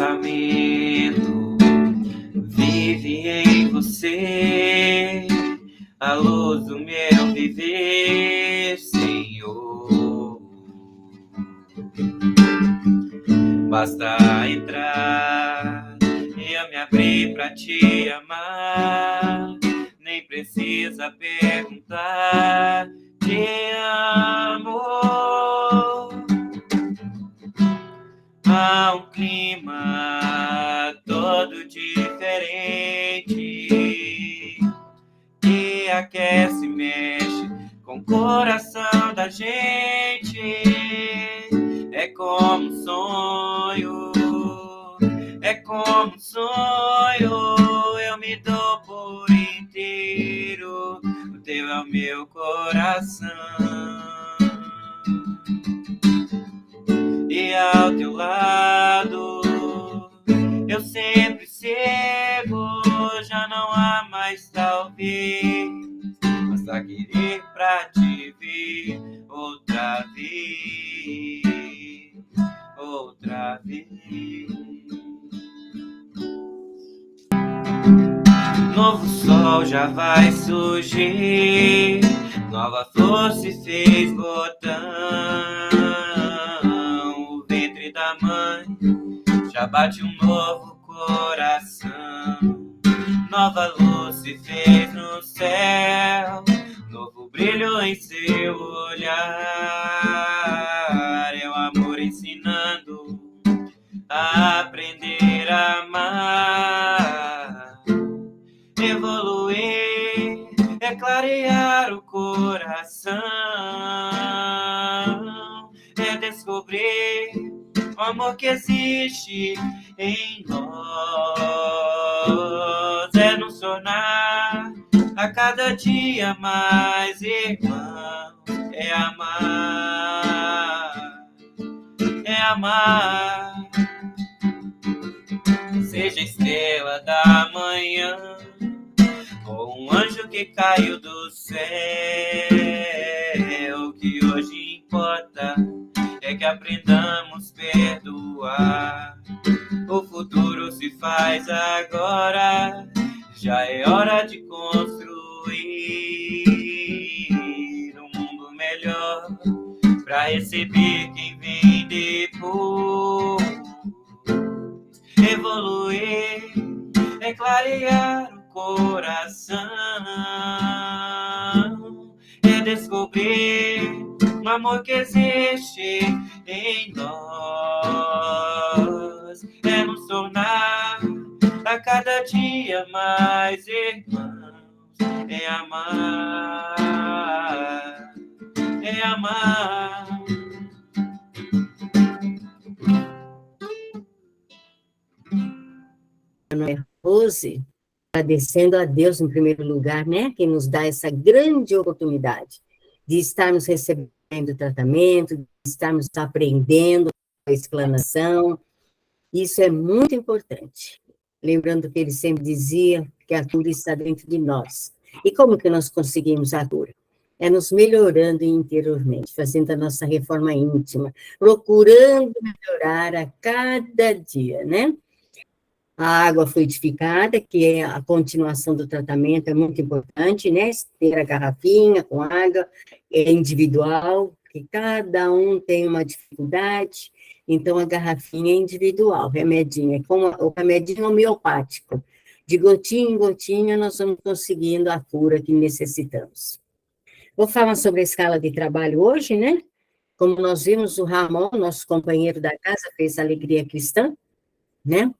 pensamento vive em você, a luz do meu viver, Senhor. Basta entrar e eu me abrir pra te amar, nem precisa perguntar, te amo. Há um clima todo diferente que aquece e mexe com o coração da gente. É como um sonho, é como um sonho. Eu me dou por inteiro, o teu é o meu coração. E ao teu lado eu sempre cego, já não há mais talvez, basta querer pra te ver outra vez, outra vez. Novo sol já vai surgir, nova flor se fez botão. O ventre da mãe já bate um novo coração. Nova luz se fez no céu, novo brilho em seu olhar. É o amor ensinando a aprender a amar. Evoluir é clarear o coração, é descobrir o amor que existe em nós, é nos tornar a cada dia mais irmão, é amar, é amar. Seja estrela da manhã ou um anjo que caiu do céu, o que hoje importa é que aprendamos a perdoar. O futuro se faz agora, já é hora de construir um mundo melhor para receber quem vem depois. Evoluir é clarear o coração, é descobrir o amor que existe em nós, é nos tornar a cada dia mais irmãos, é amar, é amar. Rose, agradecendo a Deus em primeiro lugar, né, que nos dá essa grande oportunidade de estarmos recebendo tratamento, de estarmos aprendendo a explanação. Isso é muito importante. Lembrando que ele sempre dizia que a cura está dentro de nós. E como que nós conseguimos a cura? É nos melhorando interiormente, fazendo a nossa reforma íntima, procurando melhorar a cada dia, né? A água fluidificada, que é a continuação do tratamento, é muito importante, né? Ter a garrafinha com água, é individual, que cada um tem uma dificuldade, então a garrafinha é individual, remedinho, é como o remedinho homeopático. De gotinha em gotinha, nós vamos conseguindo a cura que necessitamos. Vou falar sobre a escala de trabalho hoje, né? Como nós vimos, o Ramon, nosso companheiro da casa, fez a alegria cristã, né?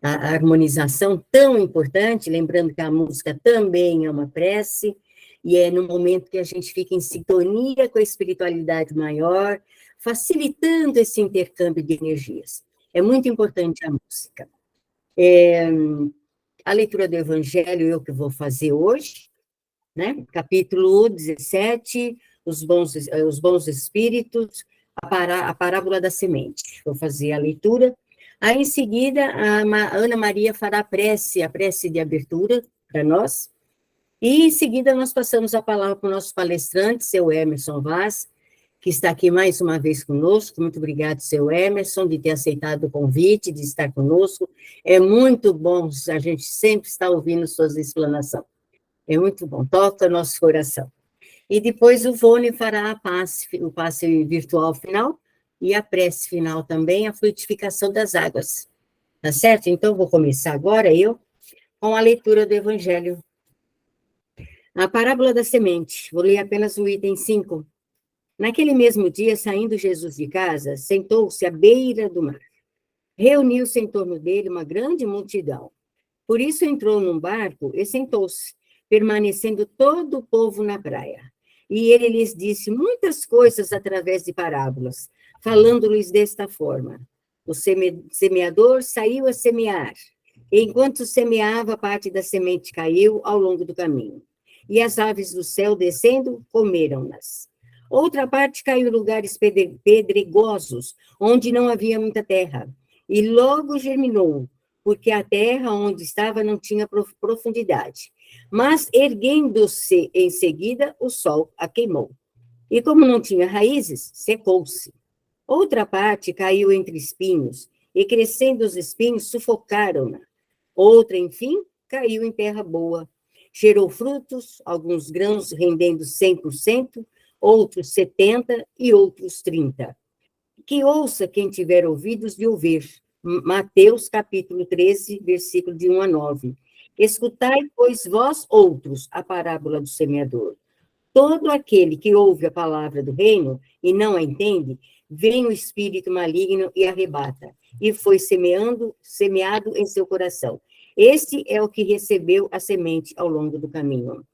A harmonização tão importante, lembrando que a música também é uma prece, e é no momento que a gente fica em sintonia com a espiritualidade maior, facilitando esse intercâmbio de energias. É muito importante a música. A leitura do Evangelho eu que vou fazer hoje, né? Capítulo 17, os bons espíritos, a parábola da semente. Vou fazer a leitura. Aí, em seguida, a Ana Maria fará a prece de abertura para nós, e, em seguida, nós passamos a palavra para o nosso palestrante, seu Emerson Vaz, que está aqui mais uma vez conosco. Muito obrigado, seu Emerson, de ter aceitado o convite, de estar conosco. É muito bom, a gente sempre está ouvindo suas explanações. É muito bom, toca nosso coração. E depois o Vone fará o passe virtual final e a prece final também, a frutificação das águas. Tá certo? Então, vou começar agora, com a leitura do Evangelho. A parábola da semente, vou ler apenas o item 5. Naquele mesmo dia, saindo Jesus de casa, sentou-se à beira do mar. Reuniu-se em torno dele uma grande multidão. Por isso entrou num barco e sentou-se, permanecendo todo o povo na praia. E ele lhes disse muitas coisas através de parábolas, falando-lhes desta forma. O semeador saiu a semear. E enquanto semeava, parte da semente caiu ao longo do caminho. E as aves do céu, descendo, comeram-nas. Outra parte caiu em lugares pedregosos, onde não havia muita terra. E logo germinou, porque a terra onde estava não tinha profundidade. Mas, erguendo-se em seguida, o sol a queimou. E como não tinha raízes, secou-se. Outra parte caiu entre espinhos, e crescendo os espinhos, sufocaram-na. Outra, enfim, caiu em terra boa. Gerou frutos, alguns grãos rendendo 100%, outros 70% e outros 30%. Que ouça quem tiver ouvidos de ouvir. Mateus, capítulo 13, versículo de 1 a 9. Escutai, pois, vós outros, a parábola do semeador. Todo aquele que ouve a palavra do reino e não a entende, vem o espírito maligno e arrebata, e foi semeado em seu coração. Este é o que recebeu a semente ao longo do caminho.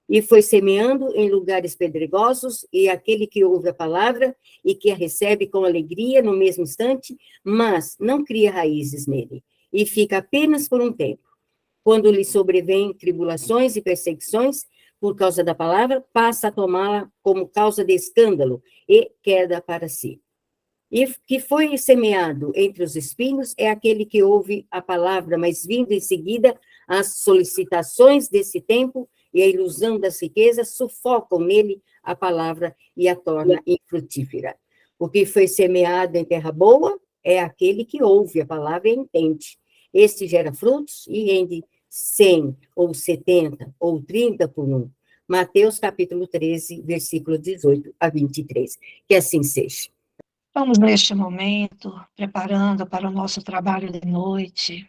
E foi semeando em lugares pedregosos, e aquele que ouve a palavra e que a recebe com alegria no mesmo instante, mas não cria raízes nele, e fica apenas por um tempo. Quando lhe sobrevêm tribulações e perseguições, por causa da palavra, passa a tomá-la como causa de escândalo e queda para si. E que foi semeado entre os espinhos é aquele que ouve a palavra, mas vindo em seguida as solicitações desse tempo e a ilusão das riquezas sufocam nele a palavra e a torna infrutífera. O que foi semeado em terra boa é aquele que ouve a palavra e entende. Este gera frutos e rende 100, ou 70, ou 30 por um. Mateus, capítulo 13, versículo 18 a 23. Que assim seja. Vamos, neste momento, preparando para o nosso trabalho de noite,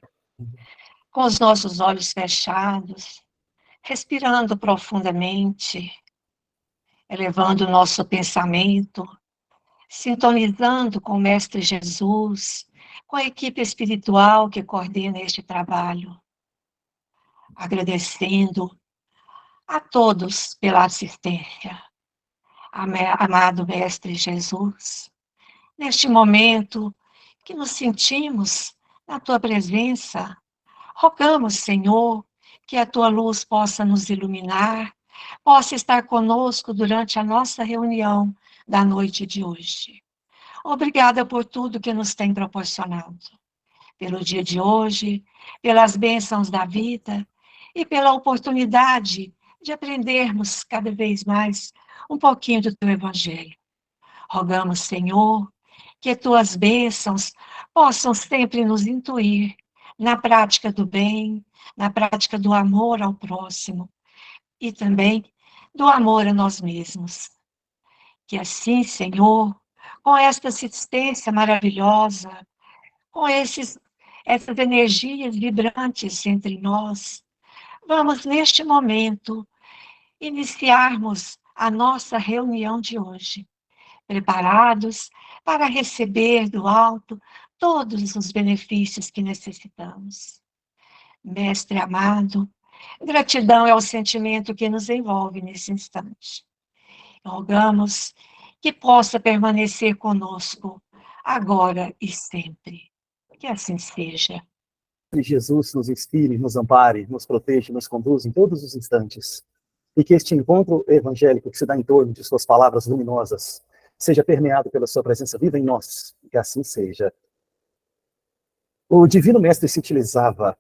com os nossos olhos fechados, respirando profundamente, elevando o nosso pensamento, sintonizando com o Mestre Jesus, com a equipe espiritual que coordena este trabalho, agradecendo a todos pela assistência. Amado Mestre Jesus, neste momento que nos sentimos na Tua presença, rogamos, Senhor, que a Tua luz possa nos iluminar, possa estar conosco durante a nossa reunião da noite de hoje. Obrigada por tudo que nos tem proporcionado, pelo dia de hoje, pelas bênçãos da vida e pela oportunidade de aprendermos cada vez mais um pouquinho do Teu Evangelho. Rogamos, Senhor, que Tuas bênçãos possam sempre nos intuir na prática do bem, na prática do amor ao próximo e também do amor a nós mesmos. Que assim, Senhor, com esta assistência maravilhosa, com essas energias vibrantes entre nós, vamos neste momento iniciarmos a nossa reunião de hoje, preparados para receber do alto todos os benefícios que necessitamos. Mestre amado, gratidão é o sentimento que nos envolve nesse instante. Rogamos que possa permanecer conosco, agora e sempre. Que assim seja. Que Jesus nos inspire, nos ampare, nos proteja, nos conduza em todos os instantes. E que este encontro evangélico que se dá em torno de suas palavras luminosas seja permeado pela sua presença viva em nós. Que assim seja. O Divino Mestre se utilizava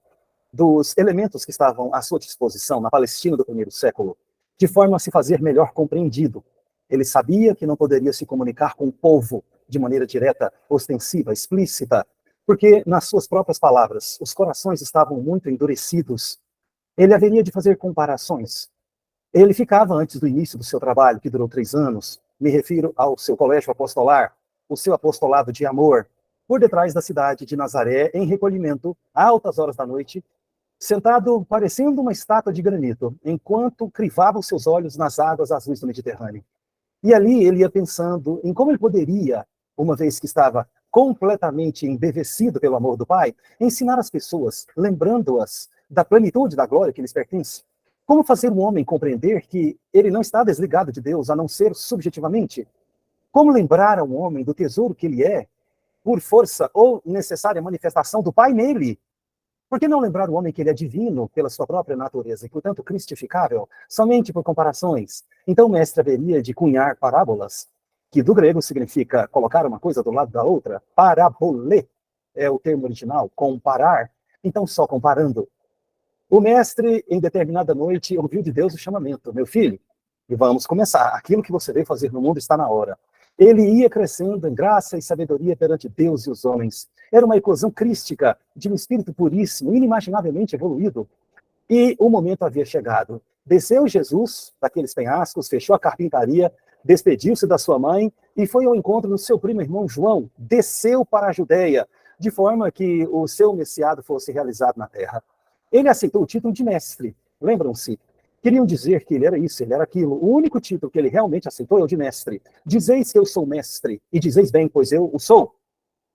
dos elementos que estavam à sua disposição na Palestina do primeiro século, de forma a se fazer melhor compreendido Ele sabia que não poderia se comunicar com o povo de maneira direta, ostensiva, explícita, porque, nas suas próprias palavras, os corações estavam muito endurecidos. Ele haveria de fazer comparações. Ele ficava, antes do início do seu trabalho, que durou 3 anos, me refiro ao seu colégio apostolar, o seu apostolado de amor, por detrás da cidade de Nazaré, em recolhimento, a altas horas da noite, sentado parecendo uma estátua de granito, enquanto crivava os seus olhos nas águas azuis do Mediterrâneo. E ali ele ia pensando em como ele poderia, uma vez que estava completamente embevecido pelo amor do Pai, ensinar as pessoas, lembrando-as da plenitude da glória que lhes pertence. Como fazer um homem compreender que ele não está desligado de Deus, a não ser subjetivamente? Como lembrar a um homem do tesouro que ele é, por força ou necessária manifestação do Pai nele? Por que não lembrar o homem que ele é divino pela sua própria natureza e, portanto, cristificável, somente por comparações? Então o mestre haveria de cunhar parábolas, que do grego significa colocar uma coisa do lado da outra. Parabole é o termo original, comparar. Então, só comparando. O mestre, em determinada noite, ouviu de Deus o chamamento: meu filho, e vamos começar. Aquilo que você veio fazer no mundo está na hora. Ele ia crescendo em graça e sabedoria perante Deus e os homens. Era uma eclosão crística de um espírito puríssimo, inimaginavelmente evoluído. E o momento havia chegado. Desceu Jesus daqueles penhascos, fechou a carpintaria, despediu-se da sua mãe e foi ao encontro do seu primo irmão João. Desceu para a Judéia, de forma que o seu messiado fosse realizado na terra. Ele aceitou o título de mestre. Lembram-se? Queriam dizer que ele era isso, ele era aquilo. O único título que ele realmente aceitou é o de mestre. Dizeis que eu sou mestre, e dizeis bem, pois eu o sou.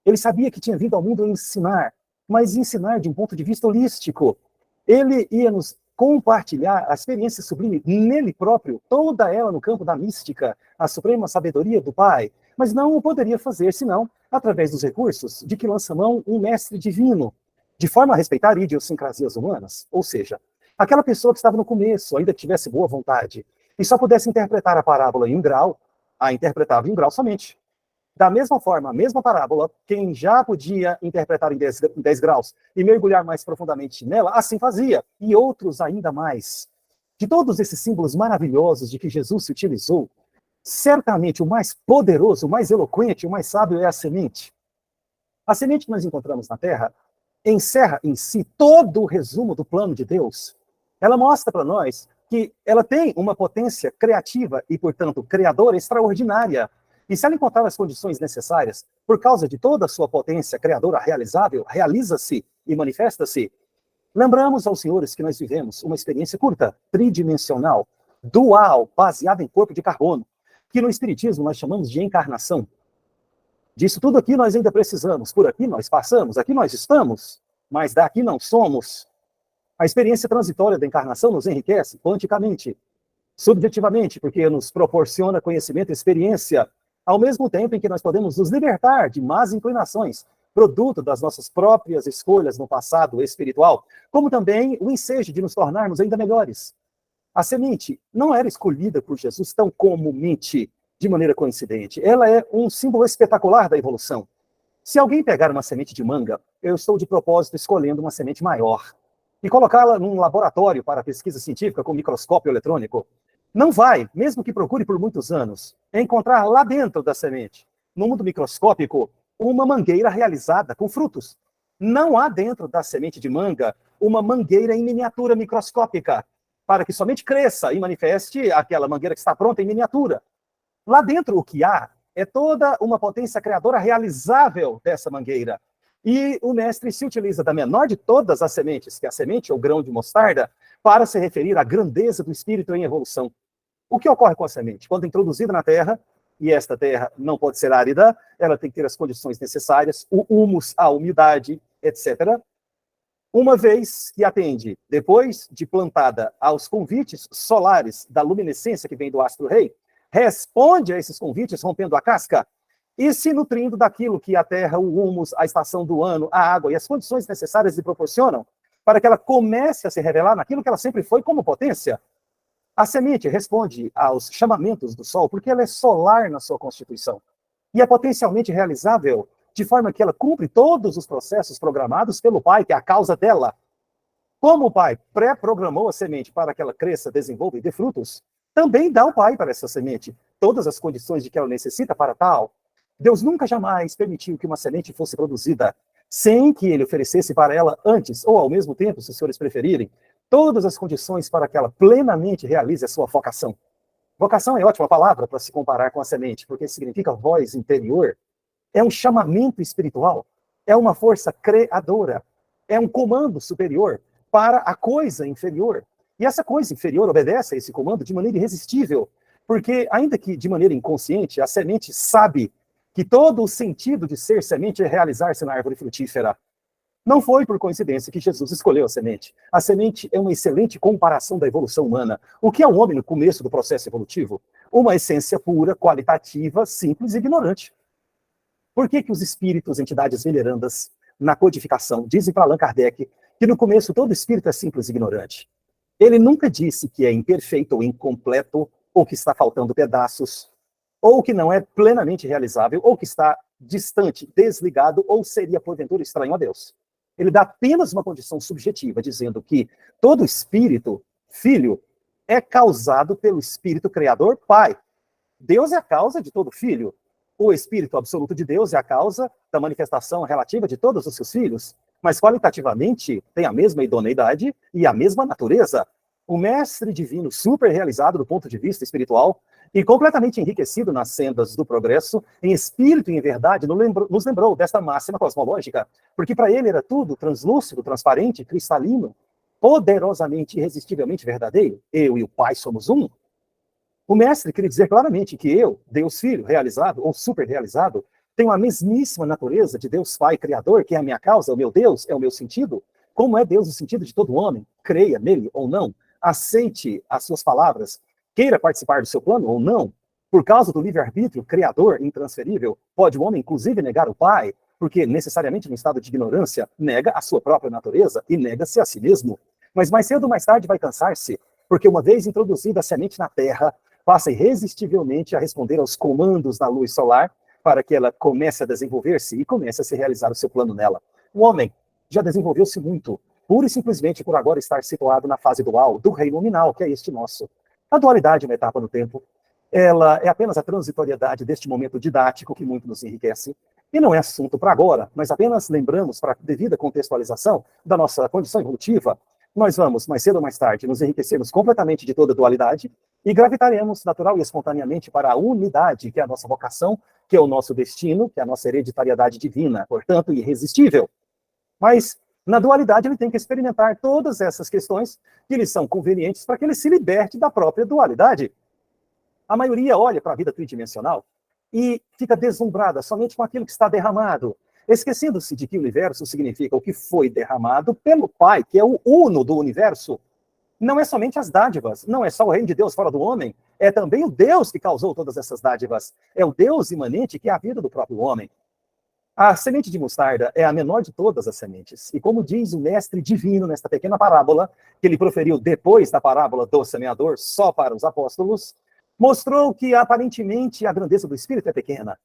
Ele sabia que tinha vindo ao mundo ensinar, mas ensinar de um ponto de vista holístico. Ele ia nos compartilhar a experiência sublime nele próprio, toda ela no campo da mística, a suprema sabedoria do Pai, mas não o poderia fazer senão através dos recursos de que lança mão um mestre divino, de forma a respeitar idiosincrasias humanas, ou seja, aquela pessoa que estava no começo, ainda que tivesse boa vontade, e só pudesse interpretar a parábola em um grau, a interpretava em um grau somente. Da mesma forma, a mesma parábola, quem já podia interpretar em 10 graus e mergulhar mais profundamente nela, assim fazia, e outros ainda mais. De todos esses símbolos maravilhosos de que Jesus se utilizou, certamente o mais poderoso, o mais eloquente, o mais sábio é a semente. A semente que nós encontramos na terra encerra em si todo o resumo do plano de Deus. Ela mostra para nós que ela tem uma potência criativa e, portanto, criadora extraordinária. E se ela encontrar as condições necessárias, por causa de toda a sua potência criadora realizável, realiza-se e manifesta-se. Lembramos aos senhores que nós vivemos uma experiência curta, tridimensional, dual, baseada em corpo de carbono, que no Espiritismo nós chamamos de encarnação. Disso tudo aqui nós ainda precisamos, por aqui nós passamos, aqui nós estamos, mas daqui não somos. A experiência transitória da encarnação nos enriquece quanticamente, subjetivamente, porque nos proporciona conhecimento e experiência, ao mesmo tempo em que nós podemos nos libertar de más inclinações, produto das nossas próprias escolhas no passado espiritual, como também o ensejo de nos tornarmos ainda melhores. A semente não era escolhida por Jesus tão comumente, de maneira coincidente. Ela é um símbolo espetacular da evolução. Se alguém pegar uma semente de manga, eu estou de propósito escolhendo uma semente maior, e colocá-la num laboratório para pesquisa científica com microscópio eletrônico, não vai, mesmo que procure por muitos anos, encontrar lá dentro da semente, no mundo microscópico, uma mangueira realizada com frutos. Não há dentro da semente de manga uma mangueira em miniatura microscópica, para que somente cresça e manifeste aquela mangueira que está pronta em miniatura. Lá dentro o que há é toda uma potência criadora realizável dessa mangueira. E o mestre se utiliza da menor de todas as sementes, que é a semente ou grão de mostarda, para se referir à grandeza do espírito em evolução. O que ocorre com a semente? Quando introduzida na terra, e esta terra não pode ser árida, ela tem que ter as condições necessárias, o humus, a umidade, etc. Uma vez que atende, depois de plantada aos convites solares da luminescência que vem do astro-rei, responde a esses convites rompendo a casca e se nutrindo daquilo que a terra, o humus, a estação do ano, a água e as condições necessárias lhe proporcionam para que ela comece a se revelar naquilo que ela sempre foi como potência. A semente responde aos chamamentos do sol porque ela é solar na sua constituição e é potencialmente realizável de forma que ela cumpre todos os processos programados pelo Pai, que é a causa dela. Como o Pai pré-programou a semente para que ela cresça, desenvolva e dê frutos, também dá o Pai para essa semente, todas as condições de que ela necessita para tal, Deus nunca jamais permitiu que uma semente fosse produzida sem que ele oferecesse para ela antes, ou ao mesmo tempo, se os senhores preferirem, todas as condições para que ela plenamente realize a sua vocação. Vocação é ótima palavra para se comparar com a semente, porque significa voz interior, é um chamamento espiritual, é uma força criadora, é um comando superior para a coisa inferior. E essa coisa inferior obedece a esse comando de maneira irresistível, porque, ainda que de maneira inconsciente, a semente sabe que todo o sentido de ser semente é realizar-se na árvore frutífera. Não foi por coincidência que Jesus escolheu a semente. A semente é uma excelente comparação da evolução humana. O que é o homem no começo do processo evolutivo? Uma essência pura, qualitativa, simples e ignorante. Por que os espíritos, entidades venerandas, na codificação, dizem para Allan Kardec que no começo todo espírito é simples e ignorante? Ele nunca disse que é imperfeito ou incompleto, ou que está faltando pedaços, ou que não é plenamente realizável, ou que está distante, desligado, ou seria porventura estranho a Deus. Ele dá apenas uma condição subjetiva, dizendo que todo espírito, filho, é causado pelo espírito criador, pai. Deus é a causa de todo filho. O espírito absoluto de Deus é a causa da manifestação relativa de todos os seus filhos, mas qualitativamente tem a mesma idoneidade e a mesma natureza. O mestre divino super realizado do ponto de vista espiritual e completamente enriquecido nas sendas do progresso, em espírito e em verdade, nos lembrou desta máxima cosmológica, porque para ele era tudo translúcido, transparente, cristalino, poderosamente, irresistivelmente verdadeiro. Eu e o Pai somos um. O mestre queria dizer claramente que eu, Deus Filho realizado ou super realizado, tenho a mesmíssima natureza de Deus Pai Criador, que é a minha causa, o meu Deus, é o meu sentido. Como é Deus o sentido de todo homem? Creia nele ou não, aceite as suas palavras, queira participar do seu plano ou não. Por causa do livre-arbítrio criador intransferível, pode o homem inclusive negar o Pai, porque necessariamente no estado de ignorância nega a sua própria natureza e nega-se a si mesmo. Mas mais cedo ou mais tarde vai cansar-se, porque uma vez introduzida a semente na terra, passa irresistivelmente a responder aos comandos da luz solar para que ela comece a desenvolver-se e comece a se realizar o seu plano nela. O homem já desenvolveu-se muito, pura e simplesmente por agora estar situado na fase dual do reino nominal, que é este nosso. A dualidade é uma etapa no tempo. Ela é apenas a transitoriedade deste momento didático que muito nos enriquece. E não é assunto para agora, mas apenas lembramos, para a devida contextualização da nossa condição evolutiva, nós vamos, mais cedo ou mais tarde, nos enriquecermos completamente de toda a dualidade e gravitaremos natural e espontaneamente para a unidade, que é a nossa vocação, que é o nosso destino, que é a nossa hereditariedade divina, portanto, irresistível. Mas, na dualidade, ele tem que experimentar todas essas questões que lhe são convenientes para que ele se liberte da própria dualidade. A maioria olha para a vida tridimensional e fica deslumbrada somente com aquilo que está derramado, esquecendo-se de que o universo significa o que foi derramado pelo Pai, que é o uno do universo. Não é somente as dádivas, não é só o reino de Deus fora do homem, é também o Deus que causou todas essas dádivas. É o Deus imanente que é a vida do próprio homem. A semente de mostarda é a menor de todas as sementes. E como diz o mestre divino nesta pequena parábola, que ele proferiu depois da parábola do semeador, só para os apóstolos, mostrou que aparentemente a grandeza do espírito é pequena.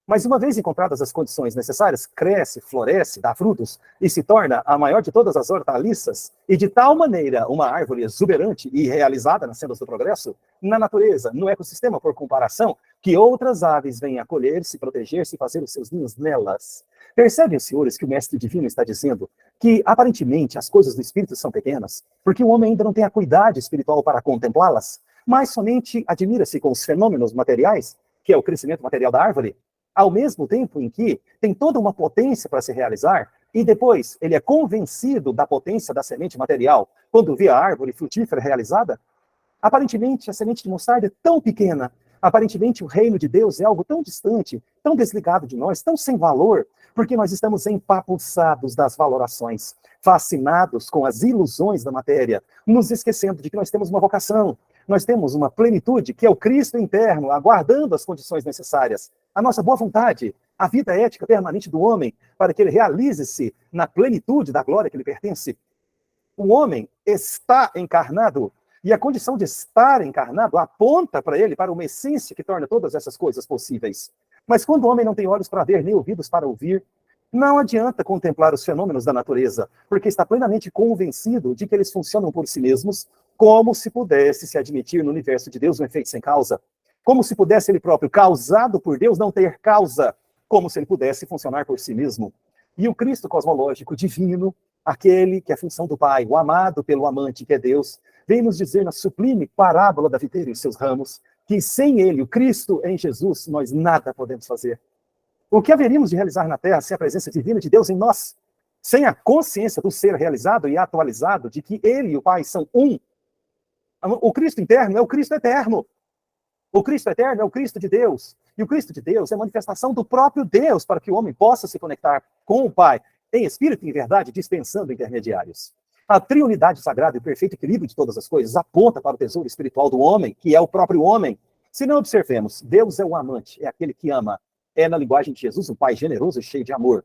Mas uma vez encontradas as condições necessárias, cresce, floresce, dá frutos e se torna a maior de todas as hortaliças e de tal maneira uma árvore exuberante e realizada nas sendas do progresso, na natureza, no ecossistema por comparação, que outras aves vêm acolher-se, proteger-se e fazer os seus ninhos nelas. Percebem, senhores, que o mestre divino está dizendo que aparentemente as coisas do espírito são pequenas, porque o homem ainda não tem a acuidade espiritual para contemplá-las, mas somente admira-se com os fenômenos materiais, que é o crescimento material da árvore, ao mesmo tempo em que tem toda uma potência para se realizar, e depois ele é convencido da potência da semente material, quando vê a árvore frutífera realizada. Aparentemente, a semente de mostarda é tão pequena, aparentemente o reino de Deus é algo tão distante, tão desligado de nós, tão sem valor, porque nós estamos empapuçados das valorações, fascinados com as ilusões da matéria, nos esquecendo de que nós temos uma vocação, nós temos uma plenitude que é o Cristo interno, aguardando as condições necessárias. A nossa boa vontade, a vida ética permanente do homem, para que ele realize-se na plenitude da glória que lhe pertence. O homem está encarnado, e a condição de estar encarnado aponta para ele, para uma essência que torna todas essas coisas possíveis. Mas quando o homem não tem olhos para ver, nem ouvidos para ouvir, não adianta contemplar os fenômenos da natureza, porque está plenamente convencido de que eles funcionam por si mesmos, como se pudesse se admitir no universo de Deus um efeito sem causa. como se pudesse ele próprio, causado por Deus, não ter causa, como se ele pudesse funcionar por si mesmo. E o Cristo cosmológico divino, aquele que é a função do Pai, o amado pelo amante que é Deus, vem nos dizer na sublime parábola da videira e seus ramos, que sem ele, o Cristo em Jesus, nós nada podemos fazer. O que haveríamos de realizar na Terra sem a presença divina de Deus em nós? Sem a consciência do ser realizado e atualizado de que ele e o Pai são um. O Cristo interno é o Cristo eterno. O Cristo eterno é o Cristo de Deus. E o Cristo de Deus é a manifestação do próprio Deus para que o homem possa se conectar com o Pai, em espírito e em verdade, dispensando intermediários. A triunidade sagrada e o perfeito equilíbrio de todas as coisas aponta para o tesouro espiritual do homem, que é o próprio homem. Se não observemos, Deus é o amante, é aquele que ama. É, na linguagem de Jesus, um Pai generoso e cheio de amor.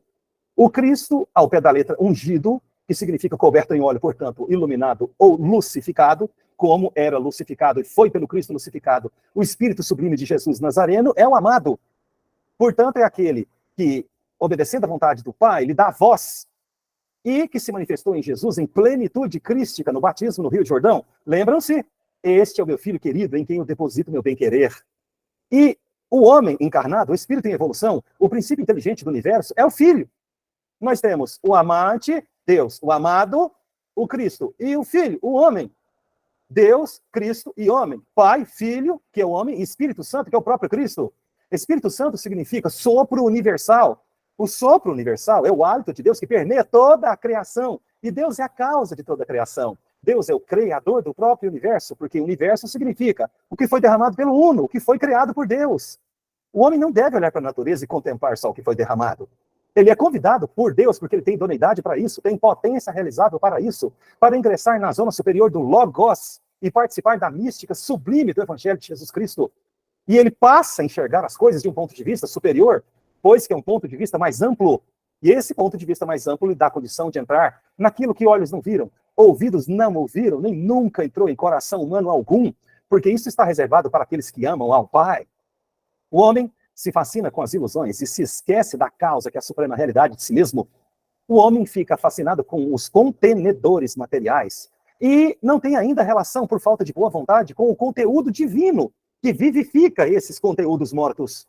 O Cristo, ao pé da letra, ungido, que significa coberto em óleo, portanto, iluminado ou lucificado, como era lucificado e foi pelo Cristo lucificado, o Espírito sublime de Jesus Nazareno é o amado. Portanto, é aquele que, obedecendo à vontade do Pai, lhe dá voz e que se manifestou em Jesus em plenitude crística no batismo no Rio Jordão. Lembram-se? Este é o meu filho querido em quem eu deposito meu bem-querer. E o homem encarnado, o Espírito em evolução, o princípio inteligente do universo, é o Filho. Nós temos o amante, Deus, o amado, o Cristo, e o Filho, o homem. Deus, Cristo e homem. Pai, Filho, que é o homem, e Espírito Santo, que é o próprio Cristo. Espírito Santo significa sopro universal. O sopro universal é o hálito de Deus que permeia toda a criação. E Deus é a causa de toda a criação. Deus é o criador do próprio universo, porque universo significa o que foi derramado pelo Uno, o que foi criado por Deus. O homem não deve olhar para a natureza e contemplar só o que foi derramado. Ele é convidado por Deus, porque ele tem idoneidade para isso, tem potência realizável para isso, para ingressar na zona superior do Logos e participar da mística sublime do Evangelho de Jesus Cristo. E ele passa a enxergar as coisas de um ponto de vista superior, pois que é um ponto de vista mais amplo. E esse ponto de vista mais amplo lhe dá a condição de entrar naquilo que olhos não viram, ouvidos não ouviram, nem nunca entrou em coração humano algum, porque isso está reservado para aqueles que amam ao Pai. O homem se fascina com as ilusões e se esquece da causa, que é a suprema realidade de si mesmo. O homem fica fascinado com os contenedores materiais e não tem ainda relação, por falta de boa vontade, com o conteúdo divino que vivifica esses conteúdos mortos.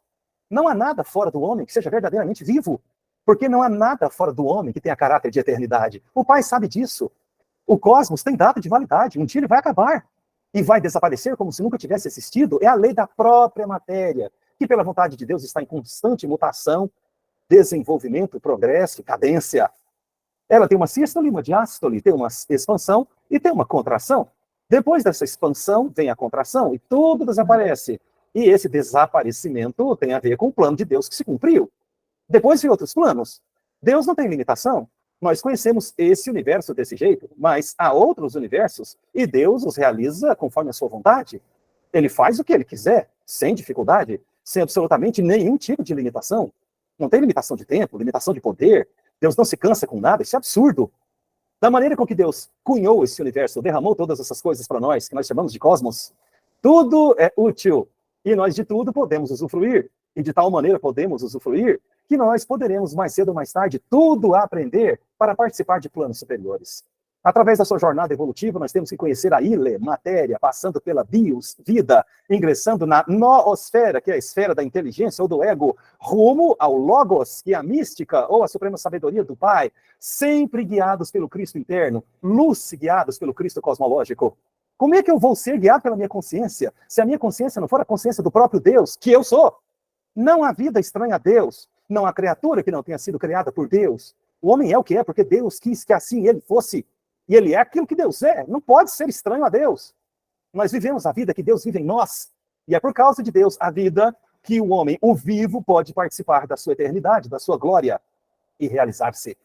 Não há nada fora do homem que seja verdadeiramente vivo, porque não há nada fora do homem que tenha caráter de eternidade. O Pai sabe disso. O cosmos tem data de validade, um dia ele vai acabar e vai desaparecer como se nunca tivesse existido. É a lei da própria matéria, que pela vontade de Deus está em constante mutação, desenvolvimento, progresso, cadência. Ela tem uma sístole, uma diástole, tem uma expansão e tem uma contração. Depois dessa expansão vem a contração e tudo desaparece. E esse desaparecimento tem a ver com o plano de Deus que se cumpriu. Depois vem outros planos. Deus não tem limitação. Nós conhecemos esse universo desse jeito, mas há outros universos e Deus os realiza conforme a sua vontade. Ele faz o que ele quiser, sem dificuldade, sem absolutamente nenhum tipo de limitação. Não tem limitação de tempo, limitação de poder. Deus não se cansa com nada, isso é absurdo. Da maneira com que Deus cunhou esse universo, derramou todas essas coisas para nós, que nós chamamos de cosmos, tudo é útil e nós de tudo podemos usufruir. E de tal maneira podemos usufruir que nós poderemos mais cedo ou mais tarde tudo aprender para participar de planos superiores. Através da sua jornada evolutiva, nós temos que conhecer a ile, matéria, passando pela bios, vida, ingressando na noosfera, que é a esfera da inteligência ou do ego, rumo ao logos, que é a mística ou a suprema sabedoria do Pai, sempre guiados pelo Cristo interno, luz guiados pelo Cristo cosmológico. Como é que eu vou ser guiado pela minha consciência, se a minha consciência não for a consciência do próprio Deus, que eu sou? Não há vida estranha a Deus, não há criatura que não tenha sido criada por Deus. O homem é o que é, porque Deus quis que assim ele fosse. E ele é aquilo que Deus é, não pode ser estranho a Deus. Nós vivemos a vida que Deus vive em nós. E é por causa de Deus a vida que o homem, o vivo, pode participar da sua eternidade, da sua glória e realizar-se.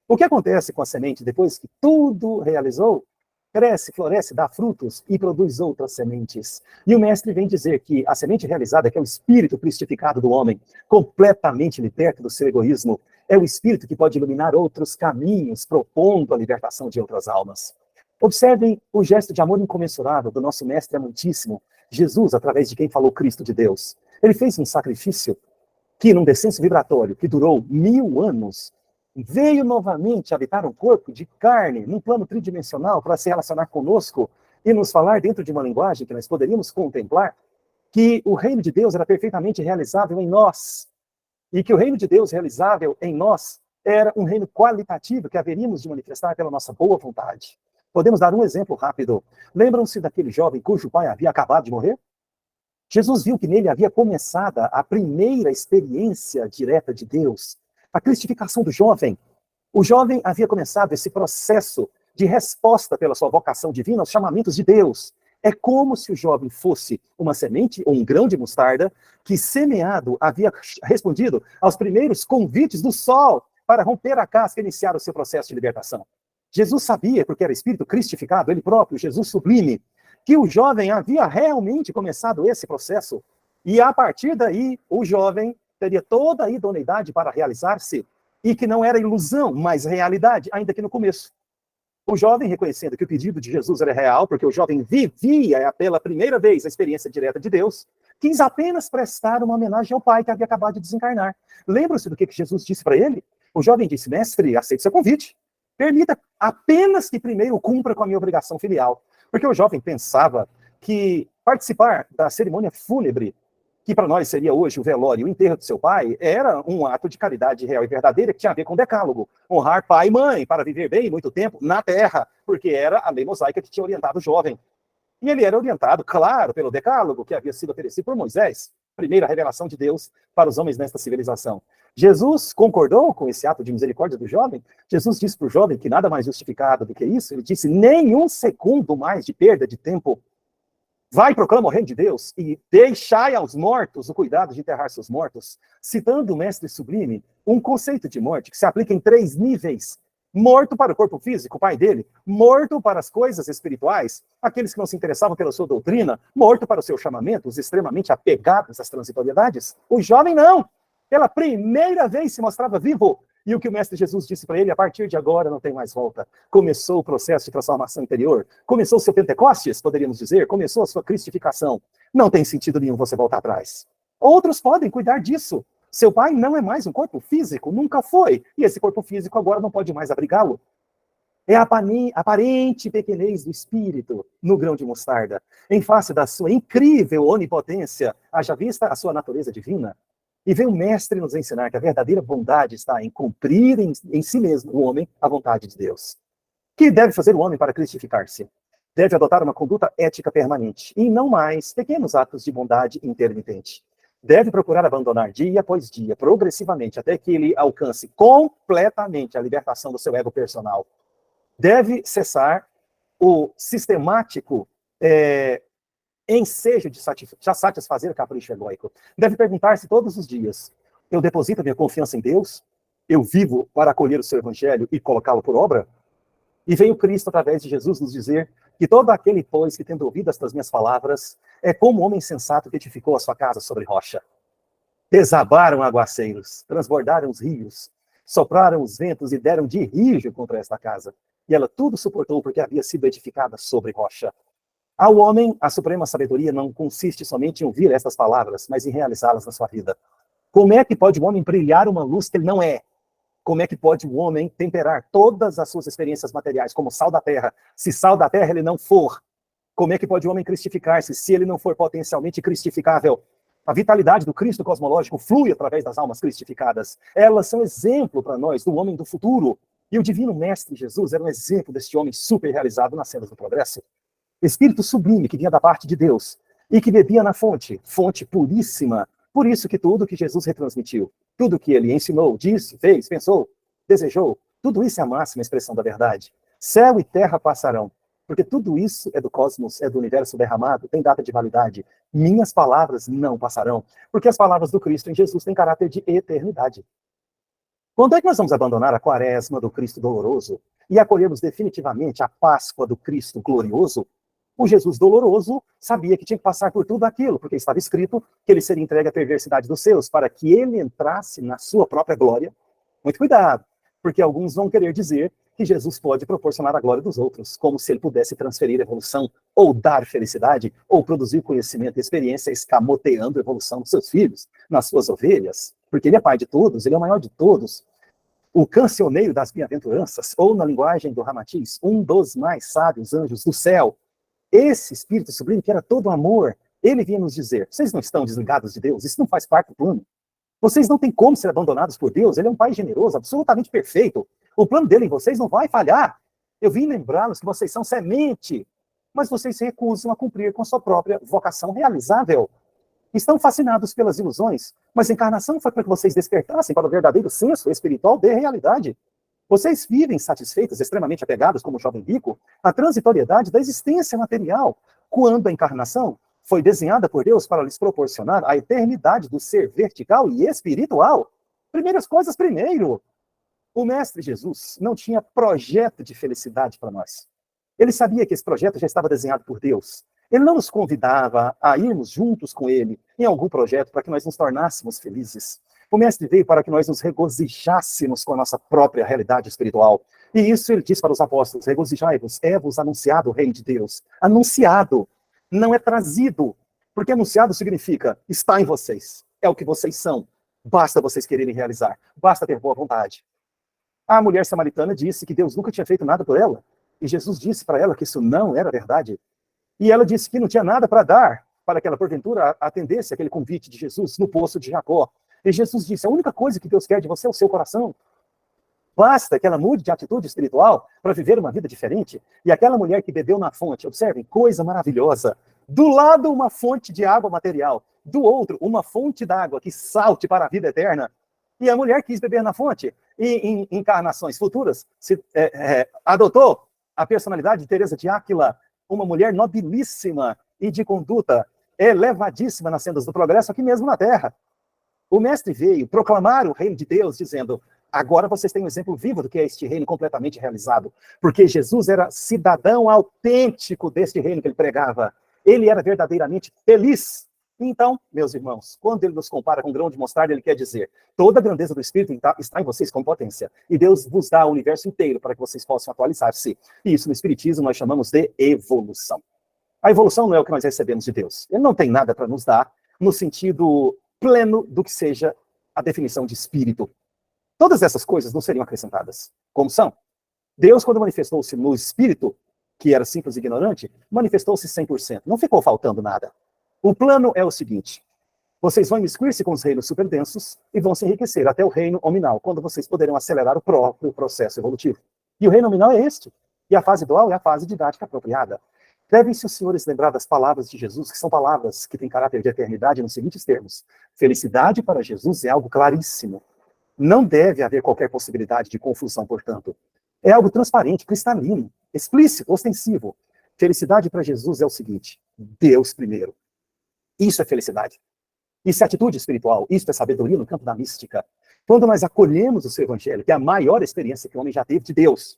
O que acontece com a semente depois que tudo realizou? Cresce, floresce, dá frutos e produz outras sementes. E o mestre vem dizer que a semente realizada, que é o espírito cristificado do homem, completamente liberto do seu egoísmo, é o espírito que pode iluminar outros caminhos, propondo a libertação de outras almas. Observem o gesto de amor incomensurável do nosso mestre amantíssimo, Jesus, através de quem falou Cristo de Deus. Ele fez um sacrifício que, num descenso vibratório que durou 1000 anos, veio novamente habitar um corpo de carne, num plano tridimensional, para se relacionar conosco e nos falar dentro de uma linguagem que nós poderíamos contemplar, que o reino de Deus era perfeitamente realizável em nós, e que o reino de Deus realizável em nós era um reino qualitativo que haveríamos de manifestar pela nossa boa vontade. Podemos dar um exemplo rápido. Lembram-se daquele jovem cujo pai havia acabado de morrer? Jesus viu que nele havia começado a primeira experiência direta de Deus, a cristificação do jovem. O jovem havia começado esse processo de resposta pela sua vocação divina aos chamamentos de Deus. É como se o jovem fosse uma semente ou um grão de mostarda que, semeado, havia respondido aos primeiros convites do sol para romper a casca e iniciar o seu processo de libertação. Jesus sabia, porque era espírito cristificado, ele próprio, Jesus sublime, que o jovem havia realmente começado esse processo. E a partir daí, o jovem teria toda a idoneidade para realizar-se, e que não era ilusão, mas realidade, ainda que no começo. O jovem, reconhecendo que o pedido de Jesus era real, porque o jovem vivia pela primeira vez a experiência direta de Deus, quis apenas prestar uma homenagem ao pai que havia acabado de desencarnar. Lembra-se do que Jesus disse para ele? O jovem disse: mestre, aceite seu convite. Permita apenas que primeiro cumpra com a minha obrigação filial. Porque o jovem pensava que participar da cerimônia fúnebre, que para nós seria hoje o velório e o enterro de seu pai, era um ato de caridade real e verdadeira que tinha a ver com o decálogo. Honrar pai e mãe para viver bem muito tempo na terra, porque era a lei mosaica que tinha orientado o jovem. E ele era orientado, claro, pelo decálogo que havia sido oferecido por Moisés, primeira revelação de Deus para os homens nesta civilização. Jesus concordou com esse ato de misericórdia do jovem. Jesus disse para o jovem que nada mais justificado do que isso. Ele disse: nenhum segundo mais de perda de tempo. Vai, proclama o reino de Deus e deixai aos mortos o cuidado de enterrar seus mortos. Citando o mestre sublime, um conceito de morte que se aplica em 3 níveis. Morto para o corpo físico, o pai dele. Morto para as coisas espirituais, aqueles que não se interessavam pela sua doutrina. Morto para o seu chamamento, os extremamente apegados às transitoriedades. O jovem não. Pela primeira vez se mostrava vivo. E o que o mestre Jesus disse para ele: a partir de agora não tem mais volta. Começou o processo de transformação interior. Começou o seu Pentecostes, poderíamos dizer. Começou a sua cristificação. Não tem sentido nenhum você voltar atrás. Outros podem cuidar disso. Seu pai não é mais um corpo físico, nunca foi. E esse corpo físico agora não pode mais abrigá-lo. É a aparente pequenez do espírito no grão de mostarda, em face da sua incrível onipotência, haja vista a sua natureza divina. E vem o mestre nos ensinar que a verdadeira bondade está em cumprir em si mesmo, o homem, a vontade de Deus. O que deve fazer o homem para cristificar-se? Deve adotar uma conduta ética permanente, e não mais pequenos atos de bondade intermitente. Deve procurar abandonar dia após dia, progressivamente, até que ele alcance completamente a libertação do seu ego personal. Deve cessar o sistemático ensejo de satisfazer o capricho egóico. Deve perguntar-se todos os dias: eu deposito a minha confiança em Deus? Eu vivo para acolher o seu evangelho e colocá-lo por obra? E veio Cristo, através de Jesus, nos dizer que todo aquele, pois, que tendo ouvido estas minhas palavras, é como um homem sensato que edificou a sua casa sobre rocha. Desabaram aguaceiros, transbordaram os rios, sopraram os ventos e deram de rijo contra esta casa. E ela tudo suportou porque havia sido edificada sobre rocha. Ao homem, a suprema sabedoria não consiste somente em ouvir estas palavras, mas em realizá-las na sua vida. Como é que pode o homem brilhar uma luz que ele não é? Como é que pode o homem temperar todas as suas experiências materiais como sal da terra, se sal da terra ele não for? Como é que pode o homem cristificar-se se ele não for potencialmente cristificável? A vitalidade do Cristo cosmológico flui através das almas cristificadas. Elas são exemplo para nós do homem do futuro. E o divino mestre Jesus era um exemplo deste homem super realizado nas sendas do progresso. Espírito sublime que vinha da parte de Deus e que bebia na fonte, fonte puríssima. Por isso que tudo que Jesus retransmitiu, tudo que ele ensinou, disse, fez, pensou, desejou, tudo isso é a máxima expressão da verdade. Céu e terra passarão, porque tudo isso é do cosmos, é do universo derramado, tem data de validade. Minhas palavras não passarão, porque as palavras do Cristo em Jesus têm caráter de eternidade. Quando é que nós vamos abandonar a quaresma do Cristo doloroso e acolhermos definitivamente a Páscoa do Cristo glorioso? O Jesus doloroso sabia que tinha que passar por tudo aquilo, porque estava escrito que ele seria entregue à perversidade dos seus, para que ele entrasse na sua própria glória. Muito cuidado, porque alguns vão querer dizer que Jesus pode proporcionar a glória dos outros, como se ele pudesse transferir evolução, ou dar felicidade, ou produzir conhecimento e experiência escamoteando a evolução dos seus filhos, nas suas ovelhas, porque ele é pai de todos, ele é o maior de todos. O cancioneiro das bem-aventuranças, ou na linguagem do Ramatiz, um dos mais sábios anjos do céu. Esse espírito sublime, que era todo amor, ele vinha nos dizer, vocês não estão desligados de Deus? Isso não faz parte do plano. Vocês não têm como ser abandonados por Deus. Ele é um Pai generoso, absolutamente perfeito. O plano dele em vocês não vai falhar. Eu vim lembrá-los que vocês são semente, mas vocês se recusam a cumprir com a sua própria vocação realizável. Estão fascinados pelas ilusões, mas a encarnação foi para que vocês despertassem para o verdadeiro senso espiritual de realidade. Vocês vivem satisfeitos, extremamente apegados, como o jovem rico, à transitoriedade da existência material, quando a encarnação foi desenhada por Deus para lhes proporcionar a eternidade do ser vertical e espiritual. Primeiras coisas primeiro. O Mestre Jesus não tinha projeto de felicidade para nós. Ele sabia que esse projeto já estava desenhado por Deus. Ele não nos convidava a irmos juntos com ele em algum projeto para que nós nos tornássemos felizes. O Mestre veio para que nós nos regozijássemos com a nossa própria realidade espiritual. E isso ele disse para os apóstolos, regozijai-vos, é-vos anunciado o reino de Deus. Anunciado, não é trazido, porque anunciado significa está em vocês, é o que vocês são, basta vocês quererem realizar, basta ter boa vontade. A mulher samaritana disse que Deus nunca tinha feito nada por ela, e Jesus disse para ela que isso não era verdade. E ela disse que não tinha nada para dar, para que ela, porventura, atendesse aquele convite de Jesus no poço de Jacó. E Jesus disse, a única coisa que Deus quer de você é o seu coração. Basta que ela mude de atitude espiritual para viver uma vida diferente. E aquela mulher que bebeu na fonte, observem, coisa maravilhosa. Do lado, uma fonte de água material. Do outro, uma fonte d'água que salte para a vida eterna. E a mulher quis beber na fonte. E em encarnações futuras, adotou a personalidade de Teresa de Áquila, uma mulher nobilíssima e de conduta elevadíssima nas sendas do progresso aqui mesmo na Terra. O Mestre veio proclamar o reino de Deus, dizendo, agora vocês têm um exemplo vivo do que é este reino completamente realizado, porque Jesus era cidadão autêntico deste reino que ele pregava. Ele era verdadeiramente feliz. Então, meus irmãos, quando ele nos compara com o grão de mostarda, ele quer dizer, toda a grandeza do Espírito está em vocês com potência. E Deus vos dá o universo inteiro para que vocês possam atualizar-se. E isso no Espiritismo nós chamamos de evolução. A evolução não é o que nós recebemos de Deus. Ele não tem nada para nos dar no sentido pleno do que seja a definição de espírito. Todas essas coisas não seriam acrescentadas. Como são? Deus, quando manifestou-se no espírito, que era simples e ignorante, manifestou-se 100%. Não ficou faltando nada. O plano é o seguinte, vocês vão imiscuir-se com os reinos superdensos e vão se enriquecer até o reino nominal, quando vocês poderão acelerar o próprio processo evolutivo. E o reino nominal é este. E a fase dual é a fase didática apropriada. Devem-se os senhores lembrar das palavras de Jesus, que são palavras que têm caráter de eternidade nos seguintes termos. Felicidade para Jesus é algo claríssimo. Não deve haver qualquer possibilidade de confusão, portanto. É algo transparente, cristalino, explícito, ostensivo. Felicidade para Jesus é o seguinte, Deus primeiro. Isso é felicidade. Isso é atitude espiritual. Isso é sabedoria no campo da mística. Quando nós acolhemos o seu evangelho, que é a maior experiência que o homem já teve de Deus,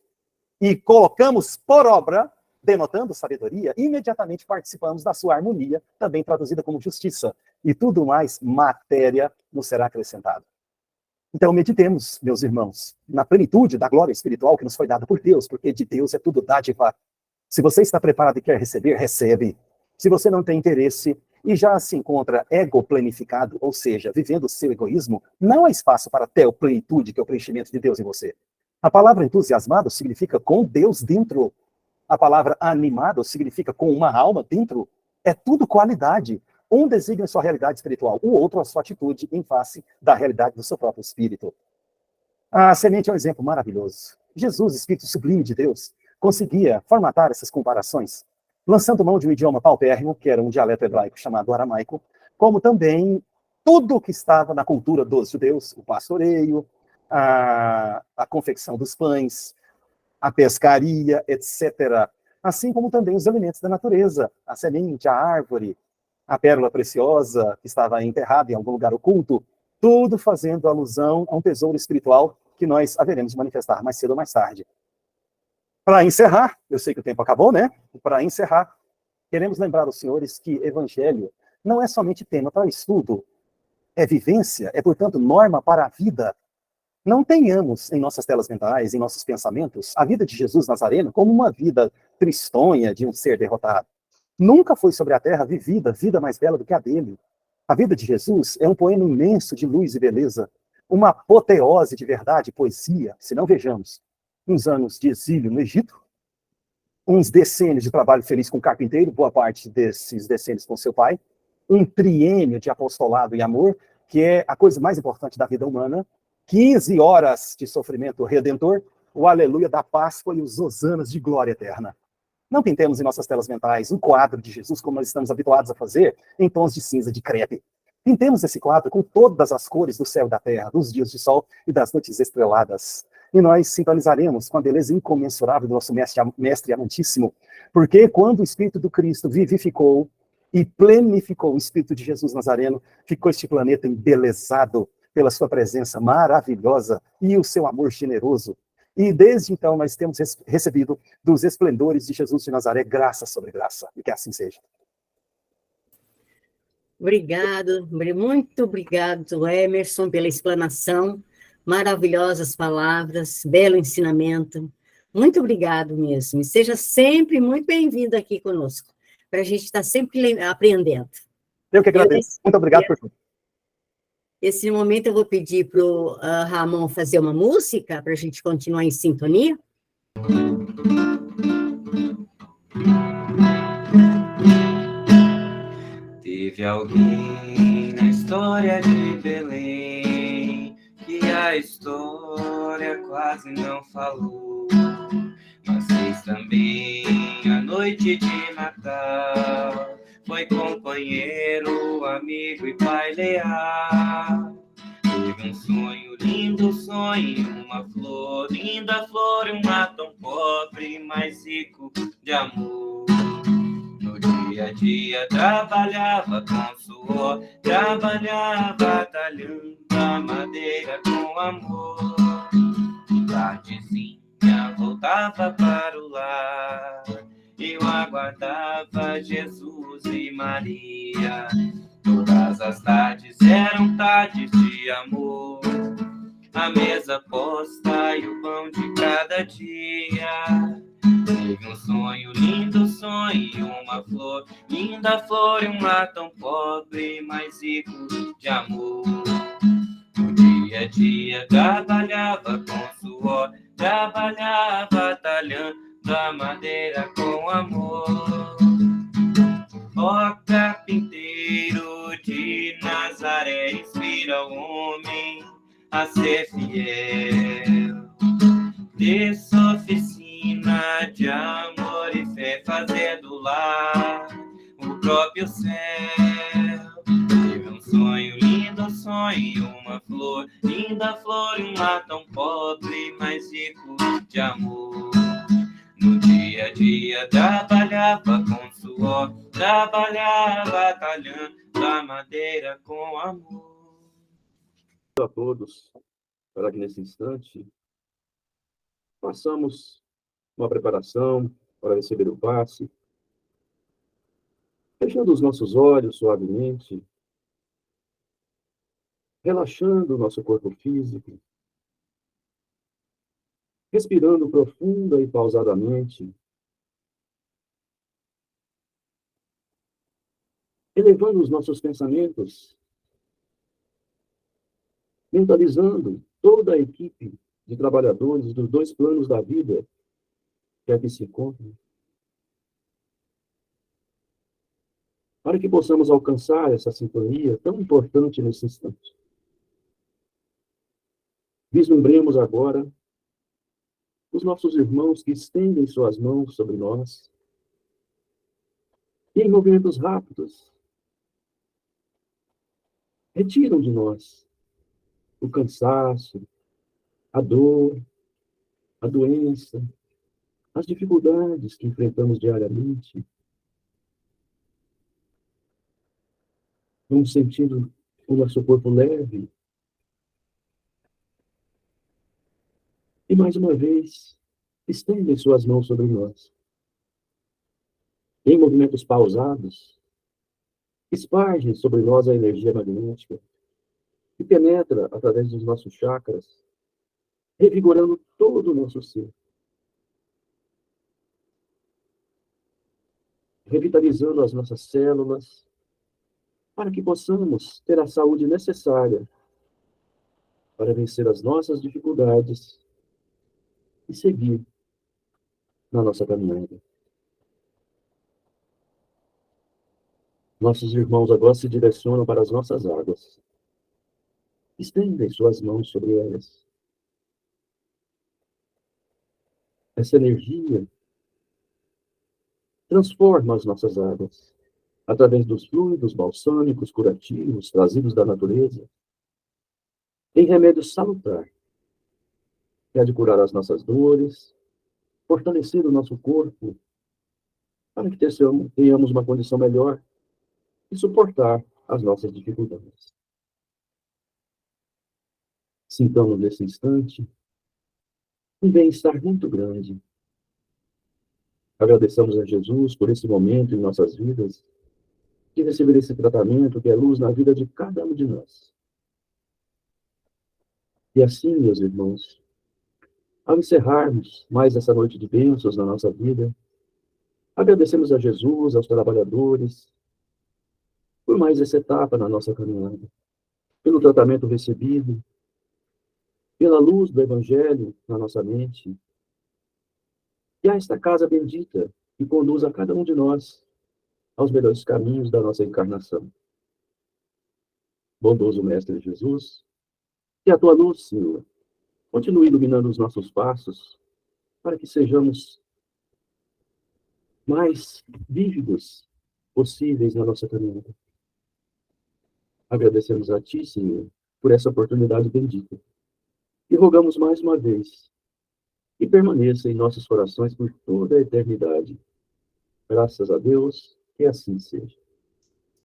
e colocamos por obra, denotando sabedoria, imediatamente participamos da sua harmonia, também traduzida como justiça. E tudo mais, matéria, nos será acrescentado. Então, meditemos, meus irmãos, na plenitude da glória espiritual que nos foi dada por Deus, porque de Deus é tudo dádiva. Se você está preparado e quer receber, recebe. Se você não tem interesse e já se encontra ego-planificado, ou seja, vivendo o seu egoísmo, não há espaço para a teoplenitude, que é o preenchimento de Deus em você. A palavra entusiasmado significa com Deus dentro. A palavra animado significa com uma alma dentro. É tudo qualidade. Um designa a sua realidade espiritual, o outro a sua atitude em face da realidade do seu próprio espírito. A semente é um exemplo maravilhoso. Jesus, Espírito sublime de Deus, conseguia formatar essas comparações, lançando mão de um idioma paupérrimo, que era um dialeto hebraico chamado aramaico, como também tudo o que estava na cultura dos judeus, o pastoreio, a confecção dos pães, a pescaria, etc. Assim como também os elementos da natureza, a semente, a árvore, a pérola preciosa que estava enterrada em algum lugar oculto, tudo fazendo alusão a um tesouro espiritual que nós haveremos de manifestar mais cedo ou mais tarde. Para encerrar, eu sei que o tempo acabou, né? Para encerrar, queremos lembrar os senhores que evangelho não é somente tema para estudo, é vivência, é, portanto, norma para a vida. Não tenhamos em nossas telas mentais, em nossos pensamentos, a vida de Jesus Nazareno como uma vida tristonha de um ser derrotado. Nunca foi sobre a terra vivida vida mais bela do que a dele. A vida de Jesus é um poema imenso de luz e beleza, uma apoteose de verdade e poesia, se não vejamos uns anos de exílio no Egito, uns decênios de trabalho feliz com o carpinteiro, boa parte desses decênios com seu pai, um triênio de apostolado e amor, que é a coisa mais importante da vida humana, 15 horas de sofrimento redentor, o aleluia da Páscoa e os hosanas de glória eterna. Não pintemos em nossas telas mentais um quadro de Jesus como nós estamos habituados a fazer, em tons de cinza de crepe. Pintemos esse quadro com todas as cores do céu e da terra, dos dias de sol e das noites estreladas. E nós sintonizaremos com a beleza incomensurável do nosso mestre amantíssimo, porque quando o Espírito do Cristo vivificou e plenificou o Espírito de Jesus Nazareno, ficou este planeta embelezado pela sua presença maravilhosa e o seu amor generoso. E desde então nós temos recebido dos esplendores de Jesus de Nazaré graça sobre graça. E que assim seja. Obrigado, muito obrigado, Emerson, pela explanação, maravilhosas palavras, belo ensinamento. Muito obrigado mesmo. E seja sempre muito bem-vindo aqui conosco, para a gente estar sempre aprendendo. Eu que agradeço. Muito obrigado por tudo. Esse momento eu vou pedir para o Ramon fazer uma música, para a gente continuar em sintonia. Teve alguém na história de Belém que a história quase não falou, mas fez também a noite de Natal. Foi companheiro, amigo e pai leal. Teve um sonho, lindo sonho, uma flor, linda flor, um mar tão pobre, mas rico de amor. No dia a dia trabalhava com suor, trabalhava talhando a madeira com amor. Tardezinha voltava para o lar, eu aguardava Jesus e Maria. Todas as tardes eram tardes de amor, a mesa posta e o pão de cada dia. Teve um sonho, lindo sonho, uma flor, linda flor e um lar tão pobre, mas rico de amor. No dia a dia trabalhava com suor, trabalhava talhando a madeira com amor. Ó carpinteiro de Nazaré, inspira o homem a ser fiel. Dessa oficina de amor e fé, fazer do lar o próprio céu. Teve um sonho, lindo sonho, uma flor, linda flor, um lar tão pobre, mas rico de amor. No dia a dia trabalhava com suor, trabalhava talhando a madeira com amor. A todos, para que nesse instante façamos uma preparação para receber o passe, fechando os nossos olhos suavemente, relaxando o nosso corpo físico, respirando profunda e pausadamente, elevando os nossos pensamentos, mentalizando toda a equipe de trabalhadores dos dois planos da vida que aqui se encontram, para que possamos alcançar essa sintonia tão importante nesse instante. Vislumbremos agora os nossos irmãos que estendem suas mãos sobre nós e, em movimentos rápidos, retiram de nós o cansaço, a dor, a doença, as dificuldades que enfrentamos diariamente. Vamos sentindo o nosso corpo leve. E, mais uma vez, estendem suas mãos sobre nós. Em movimentos pausados, espargem sobre nós a energia magnética que penetra através dos nossos chakras, revigorando todo o nosso ser. Revitalizando as nossas células, para que possamos ter a saúde necessária para vencer as nossas dificuldades e seguir na nossa caminhada. Nossos irmãos agora se direcionam para as nossas águas. Estendem suas mãos sobre elas. Essa energia transforma as nossas águas, através dos fluidos balsâmicos, curativos, trazidos da natureza, em remédio salutar, que há de curar as nossas dores, fortalecer o nosso corpo, para que tenhamos uma condição melhor e suportar as nossas dificuldades. Sintamos nesse instante um bem-estar muito grande. Agradeçamos a Jesus por esse momento em nossas vidas, de receber esse tratamento que é luz na vida de cada um de nós. E assim, meus irmãos, ao encerrarmos mais essa noite de bênçãos na nossa vida, agradecemos a Jesus, aos trabalhadores, por mais essa etapa na nossa caminhada, pelo tratamento recebido, pela luz do Evangelho na nossa mente, e a esta casa bendita que conduz a cada um de nós aos melhores caminhos da nossa encarnação. Bondoso Mestre Jesus, que a tua luz, Senhor, continue iluminando os nossos passos, para que sejamos mais vívidos possíveis na nossa caminhada. Agradecemos a ti, Senhor, por essa oportunidade bendita. E rogamos mais uma vez que permaneça em nossos corações por toda a eternidade. Graças a Deus, que assim seja.